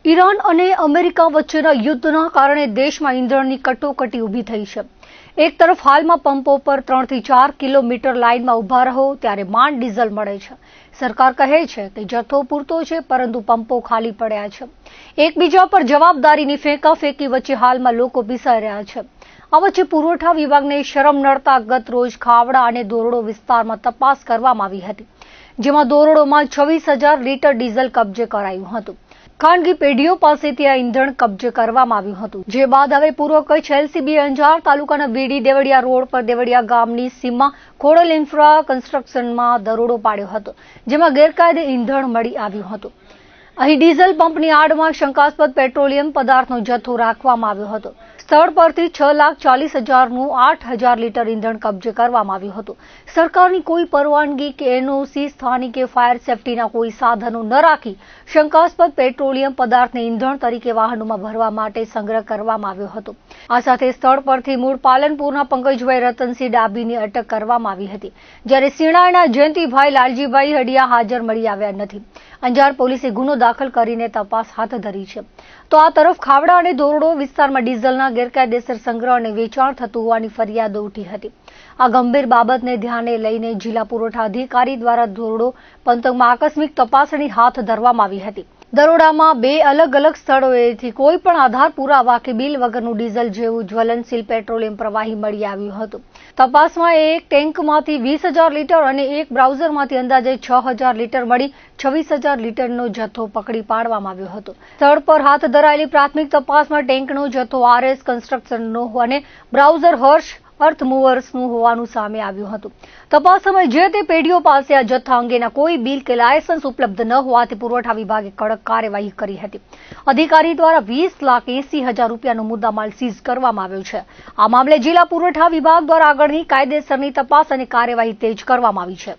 Iran અને America વચ્ચેના યુદ્ધના કારણે દેશમાં ઈંધણની કટોકટી ઊભી થઈ છે। એક તરફ હાલમાં પંપો પર 3 થી 4 કિલોમીટર લાઇનમાં ઊભા રહો ત્યારે માંડ ડીઝલ મળે છે। સરકાર કહે છે કે જથ્થો પૂરતો છે, પરંતુ પંપો ખાલી પડ્યા છે। એકબીજા પર જવાબદારીની ફેંકાફેંકી વચ્ચે હાલમાં લોકો પીસાઈ રહ્યા છે। આ વચ્ચે પુરવઠા વિભાગને શરમ નડતા ગત રોજ ખાવડા અને દોરડો વિસ્તારમાં તપાસ કરવામાં આવી હતી, જેમાં દોરડોમાં 26,000 લીટર ડીઝલ કબજે કરાયું હતું। ખાનગી પેઢીઓ પાસેથી આ ઈંધણ કબજે કરવામાં આવ્યું હતું, જે બાદ હવે પૂર્વ કચ્છ એલસીબી અંજાર તાલુકાના વીડી દેવડિયા રોડ પર દેવડિયા ગામની સીમા ખોડલ ઇન્ફ્રા કન્સ્ટ્રક્શનમાં દરોડો પાડ્યો હતો, જેમાં ગેરકાયદે ઈંધણ મળી આવ્યું હતું। અહીં ડીઝલ પંપની આડમાં શંકાસ્પદ પેટ્રોલિયમ પદાર્થનો જથ્થો રાખવામાં આવ્યો હતો। સ્થળ પરથી 6,40,000નું 8,000 લીટર ઈંધણ કબજે કરવામાં આવ્યું હતું। સરકારની કોઈ પરવાનગી કે એનઓસી, સ્થાનિકે ફાયર સેફટીના કોઈ સાધનો ન રાખી શંકાસ્પદ પેટ્રોલિયમ પદાર્થને ઈંધણ તરીકે વાહનોમાં ભરવા માટે સંગ્રહ કરવામાં આવ્યો હતો। આ સાથે સ્થળ પરથી મૂળ પાલનપુરના પંકજભાઈ રતનસિંહ ડાબીની અટક કરવામાં આવી હતી, જ્યારે સિણાના જયંતિભાઈ લાલજીભાઈ હડિયા હાજર મળી આવ્યા નથી। અંજાર પોલીસે ગુનો દાખલ કરીને તપાસ હાથ ધરી છે। તો આ તરફ ખાવડા અને દોરડો વિસ્તારમાં ડીઝલના ગેરકાયદેસર સંગ્રહ અને વેચાણ થતું હોવાની ફરિયાદો ઉઠી હતી। આ ગંભીર બાબતને ધ્યાને લઈને જિલ્લા પુરવઠા અધિકારી દ્વારા દોરડો પંથકમાં આકસ્મિક તપાસણી હાથ ધરવામાં આવી હતી। દરોડામાં 2 અલગ અલગ સ્થળોએથી કોઈ પણ આધાર પુરાવા કે બિલ વગરનું ડીઝલ જેવું જ્વલનશીલ પેટ્રોલિયમ પ્રવાહી મળી આવ્યું હતું। તપાસમાં એક ટેન્કમાંથી 20,000 લીટર અને એક બ્રાઉઝરમાંથી અંદાજે 6,000 લીટર મળી 26,000 લીટરનો જથ્થો પકડી પાડવામાં આવ્યો હતો। સ્થળ પર હાથ ધરાયેલી પ્રાથમિક તપાસમાં ટેન્કનો જથ્થો આરએસ કન્સ્ટ્રક્શનનો અને બ્રાઉઝર હર્ષ અર્થ મૂવર્સનું હોવાનું સામે આવ્યું હતું। તપાસ સમયે જે તે પેઢીઓ પાસે આ જથ્થા અંગેના કોઈ બિલ કે લાયસન્સ ઉપલબ્ધ ન હોવાથી પુરવઠા વિભાગે કડક કાર્યવાહી કરી હતી। અધિકારી દ્વારા 20,80,000 રૂપિયાનો મુદ્દામાલ સીઝ કરવામાં આવ્યો છે। આ મામલે જિલ્લા પુરવઠા વિભાગ દ્વારા આગળની કાયદેસરની તપાસ અને કાર્યવાહી તેજ કરવામાં આવી છે।